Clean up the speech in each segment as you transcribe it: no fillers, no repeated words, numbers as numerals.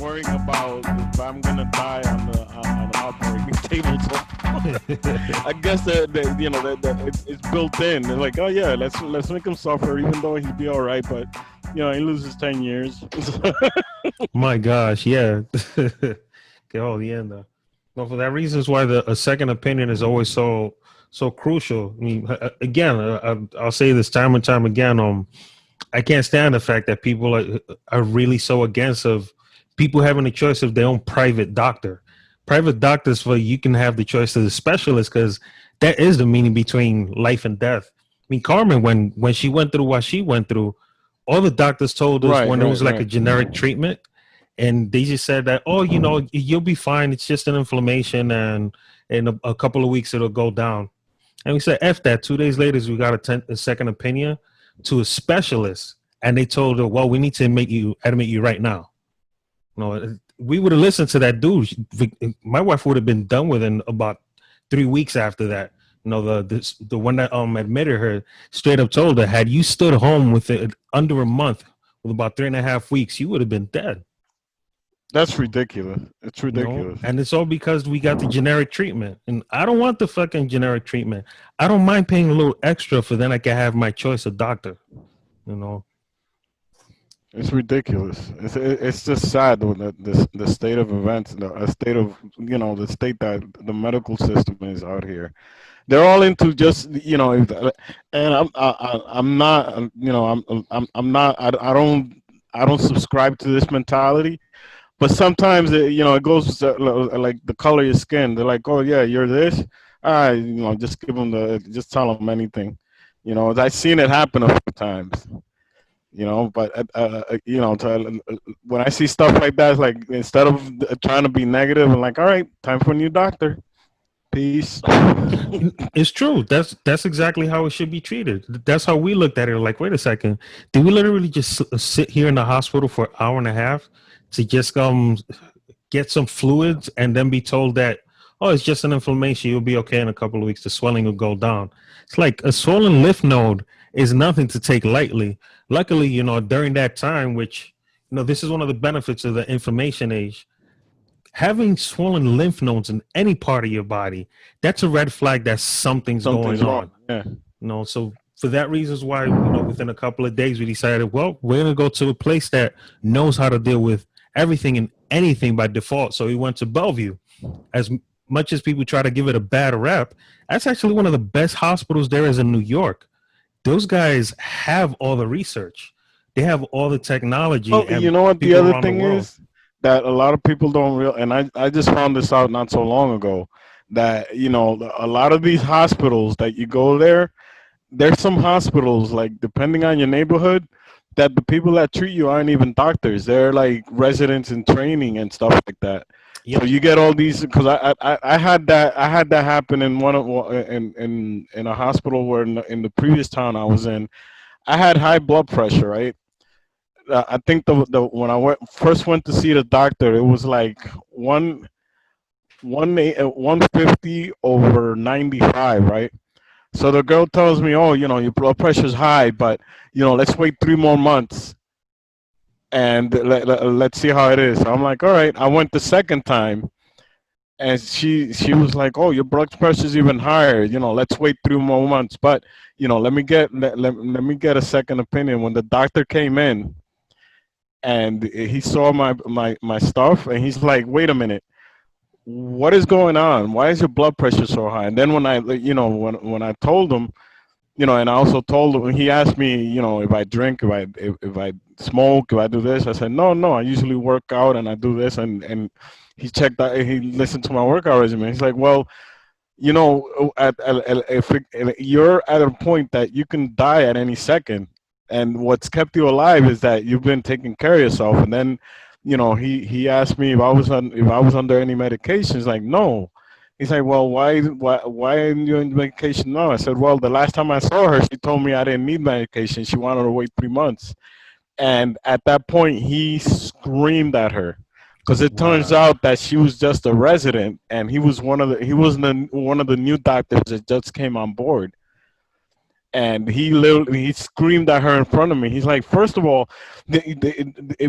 worrying about if I'm gonna die on an operating table. So I guess that you know it's built in. They're like, oh yeah, let's make him suffer, even though he'll be all right. But he loses 10 years. My gosh, yeah. Que jodienda. No, for that reason is why a second opinion is always so crucial. I mean, again, I'll say this time and time again. I can't stand the fact that people are really so against of people having a choice of their own private doctor. Private doctors, for you can have the choice of the specialist, because that is the meaning between life and death. I mean, Carmen, when she went through what she went through, all the doctors told us Right, when it right, was like a right. generic treatment, and they just said that, oh, you'll be fine. It's just an inflammation, and in a couple of weeks it'll go down. And we said, F that. 2 days later, we got a second opinion to a specialist. And they told her, well, we need to admit you right now. No, we would have listened to that dude. My wife would have been done within about 3 weeks after that. The one that admitted her straight up told her, had you stood home with it under a month, with about 3.5 weeks, you would have been dead. That's ridiculous. It's ridiculous. And it's all because we got the generic treatment, and I don't want the fucking generic treatment. I don't mind paying a little extra for then I can have my choice of doctor. You know, It's ridiculous. It's just sad though that the state of events, the state of the state that the medical system is out here. They're all into just and I'm not I'm not I don't subscribe to this mentality. But sometimes it goes like the color of your skin. They're like, oh yeah, you're this. All right, just give them just tell them anything. I've seen it happen a few times. But when I see stuff like that, it's like instead of trying to be negative and like, all right, time for a new doctor. Peace. it's true. That's exactly how it should be treated. That's how we looked at it. Like, wait a second, did we literally just sit here in the hospital for an hour and a half to just get some fluids and then be told that, oh, it's just an inflammation, you'll be okay in a couple of weeks, the swelling will go down? It's like a swollen lymph node is nothing to take lightly. Luckily, during that time, which this is one of the benefits of the information age, having swollen lymph nodes in any part of your body, that's a red flag that something's Something's going wrong. on. Yeah. So for that reason is why, within a couple of days we decided, well, we're going to go to a place that knows how to deal with everything and anything by default. So we went to Bellevue. As much as people try to give it a bad rep, that's actually one of the best hospitals there is in New York. Those guys have all the research. They have all the technology. Well, and you know what the people other around the thing world. is that a lot of people don't real, and I just found this out not so long ago that a lot of these hospitals that you go there's some hospitals, like depending on your neighborhood, that the people that treat you aren't even doctors. They're like residents in training and stuff like that. So Yep. you get all these because I had that happen in in a hospital where in the previous town I was in. I had high blood pressure, right? I think the when first went to see the doctor, it was like 150 over 95, right? So the girl tells me, "Oh, your blood pressure's high, but let's wait 3 more months and let's see how it is." So I'm like, "All right." I went the second time, and she was like, "Oh, your blood pressure's even higher. Let's wait 3 more months." But let me get a second opinion. When the doctor came in and he saw my stuff, and he's like, "Wait a minute, what is going on? Why is your blood pressure so high?" And then when when I told him, and I also told him, he asked me, if I drink, if I smoke, if I do this. I said, no, no, I usually work out and I do this, and he checked that, he listened to my workout regimen. He's like, well, you're at a point that you can die at any second, and what's kept you alive is that you've been taking care of yourself. And then, he asked me if I was under any medications. Like, no. He's like, well, why are you on medication now? I said, well, the last time I saw her, she told me I didn't need medication. She wanted to wait 3 months. And at that point, he screamed at her because it turns Wow. out that she was just a resident, and he was one of the new doctors that just came on board. and he screamed at her in front of me. He's like, first of all,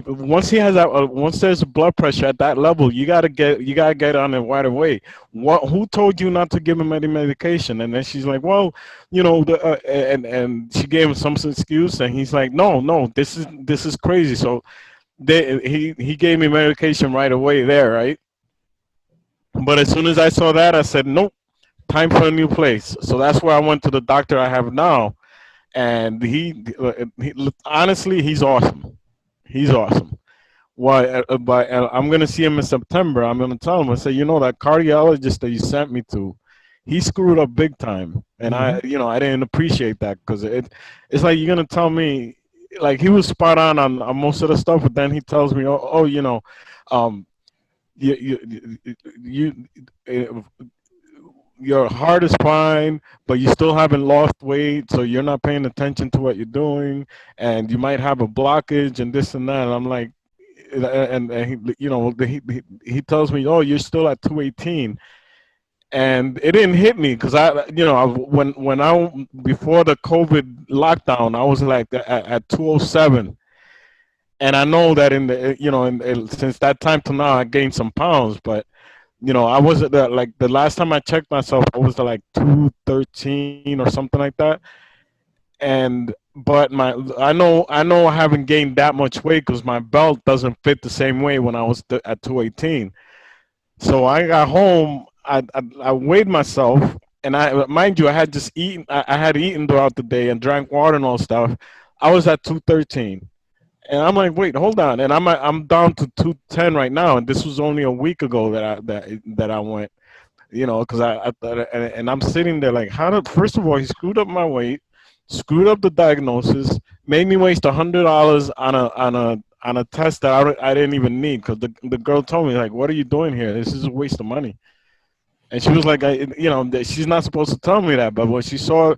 once he has that, once there's blood pressure at that level, you gotta get on it right away. What? Who told you not to give him any medication? And then she's like, well, and she gave him some excuse, and he's like, no, no, this is crazy. So he gave me medication right away there, right? But as soon as I saw that, I said, nope, time for a new place. So that's where I went to the doctor I have now, and he honestly, he's awesome. He's awesome. Why? But I'm gonna see him in September. I'm gonna tell him. I say, that cardiologist that you sent me to, he screwed up big time, and Hmm. I didn't appreciate that because it's like you're gonna tell me, like he was spot on most of the stuff, but then he tells me, um, you your heart is fine, but you still haven't lost weight, so you're not paying attention to what you're doing, and you might have a blockage and this and that. And I'm like, and he tells me, oh, you're still at 218, and it didn't hit me because when I before the COVID lockdown, I was like at 207. And I know that since that time to now, I gained some pounds, but I was at like the last time I checked myself, I was at like 213 or something like that. And but I know I haven't gained that much weight because my belt doesn't fit the same way when I was at 218. So I got home, I weighed myself, and I mind you, I had just eaten, I had eaten throughout the day and drank water and all stuff. I was at 213. And I'm like, wait, hold on. And I'm down to 210 right now. And this was only a week ago that I went, because I thought, and I'm sitting there like, how did, first of all, he screwed up my weight, screwed up the diagnosis, made me waste $100 on a test that I didn't even need because the girl told me, like, what are you doing here? This is a waste of money. And she was like, that she's not supposed to tell me that, but when she saw,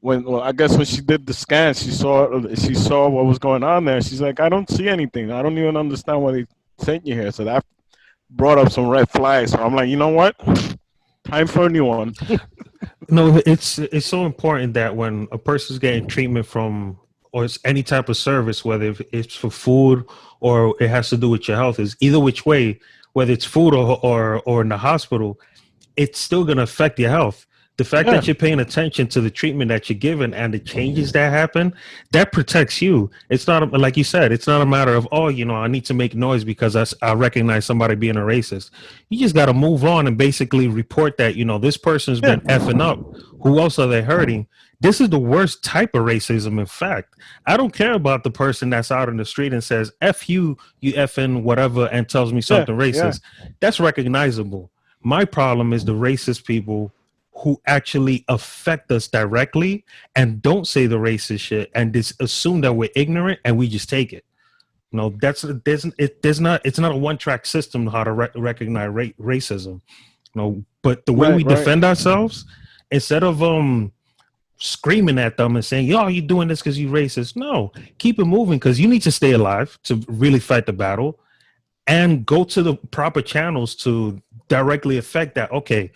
well, I guess when she did the scan, she saw what was going on there. She's like, I don't see anything. I don't even understand why they sent you here. So that brought up some red flags. So I'm like, you know what? Time for a new one. No, it's so important that when a person's getting treatment from or it's any type of service, whether if it's for food or it has to do with your health, is either which way, whether it's food or in the hospital, it's still going to affect your health. The fact Yeah, that you're paying attention to the treatment that you're given and the changes that happen, that protects you. It's not like you said, it's not a matter of, oh, I need to make noise because I recognize somebody being a racist. You just got to move on and basically report that, this person's yeah, been effing up. Who else are they hurting? This is the worst type of racism. In fact, I don't care about the person that's out in the street and says, F you, you effing whatever, and tells me yeah, something yeah. racist. That's recognizable. My problem is the racist people who actually affect us directly and don't say the racist shit and just assume that we're ignorant and we just take it. It's not a one track system how to recognize racism. But the way Right, we right. defend ourselves, instead of screaming at them and saying, "Yo, you doing this because you racist?" No, keep it moving because you need to stay alive to really fight the battle and go to the proper channels to directly affect that. Okay,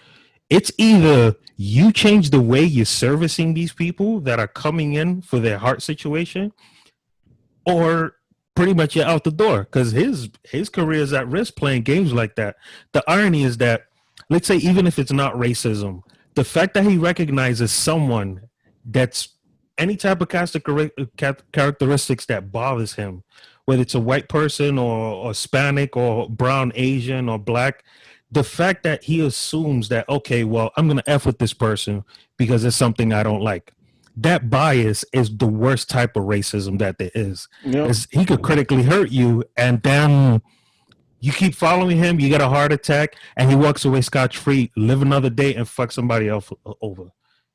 it's either you change the way you're servicing these people that are coming in for their heart situation, or pretty much you're out the door because his career is at risk playing games like that. The irony is that, let's say, even if it's not racism, the fact that he recognizes someone that's any type of characteristics that bothers him, whether it's a white person or Hispanic or brown, Asian or black, the fact that he assumes that, okay, well, I'm going to F with this person because it's something I don't like. That bias is the worst type of racism that there is. Yep. Is he could critically hurt you, and then you keep following him, you get a heart attack, and he walks away scotch free, live another day, and fuck somebody else over.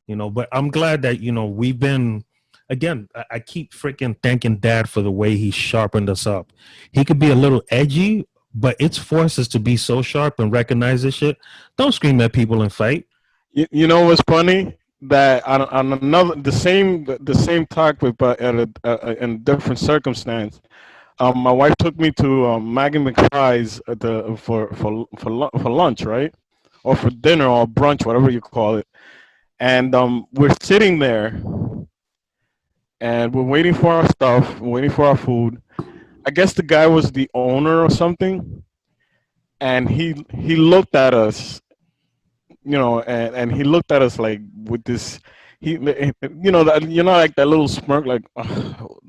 But I'm glad that we've been. Again, I keep freaking thanking Dad for the way he sharpened us up. He could be a little edgy, but it's forced us to be so sharp and recognize this shit. Don't scream at people and fight. You know what's funny? That on another the same topic, but in a different circumstance. My wife took me to Maggie McFry's for lunch, right, or for dinner or brunch, whatever you call it. And we're sitting there, and we're waiting for our stuff, we're waiting for our food. I guess the guy was the owner or something, and he looked at us, and he looked at us like with this, like that little smirk, like, "Ugh,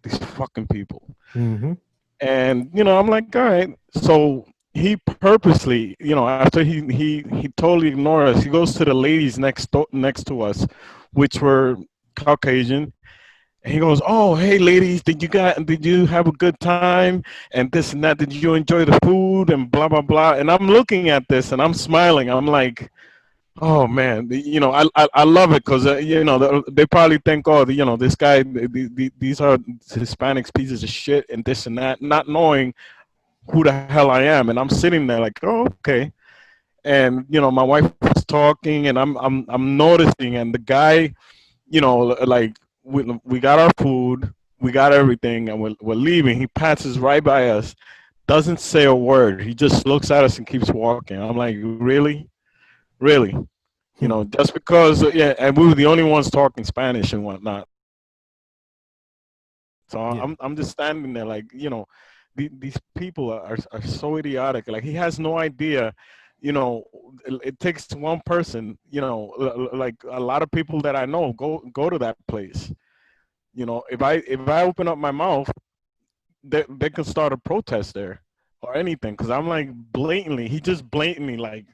these fucking people." Mm-hmm. And I'm like, all right. So he purposely, after he totally ignored us, he goes to the ladies next to us, which were Caucasian. And he goes, "Oh, hey, ladies, did you have a good time? And this and that. Did you enjoy the food and blah blah blah?" And I'm looking at this and I'm smiling. I'm like, "Oh man, I love it because they probably think, oh, this guy, these are Hispanics pieces of shit and this and that, not knowing who the hell I am." And I'm sitting there like, "Oh, okay." And my wife was talking, and I'm noticing, and the guy, like we got our food, we got everything, and we're leaving. He passes right by us, doesn't say a word. He just looks at us and keeps walking. I'm like, really, really, just because, yeah, and we were the only ones talking Spanish and whatnot. So Yeah. I'm just standing there like, these people are so idiotic. Like he has no idea, it takes one person, like a lot of people that I know go to that place. If I open up my mouth, they can start a protest there or anything, because I'm like, blatantly, he just blatantly like,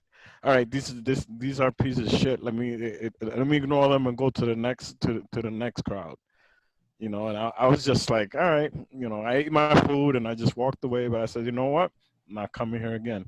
all right, these are pieces of shit. Let me ignore them and go to the next crowd. And I was just like, all right, I ate my food and I just walked away. But I said, you know what? I'm not coming here again.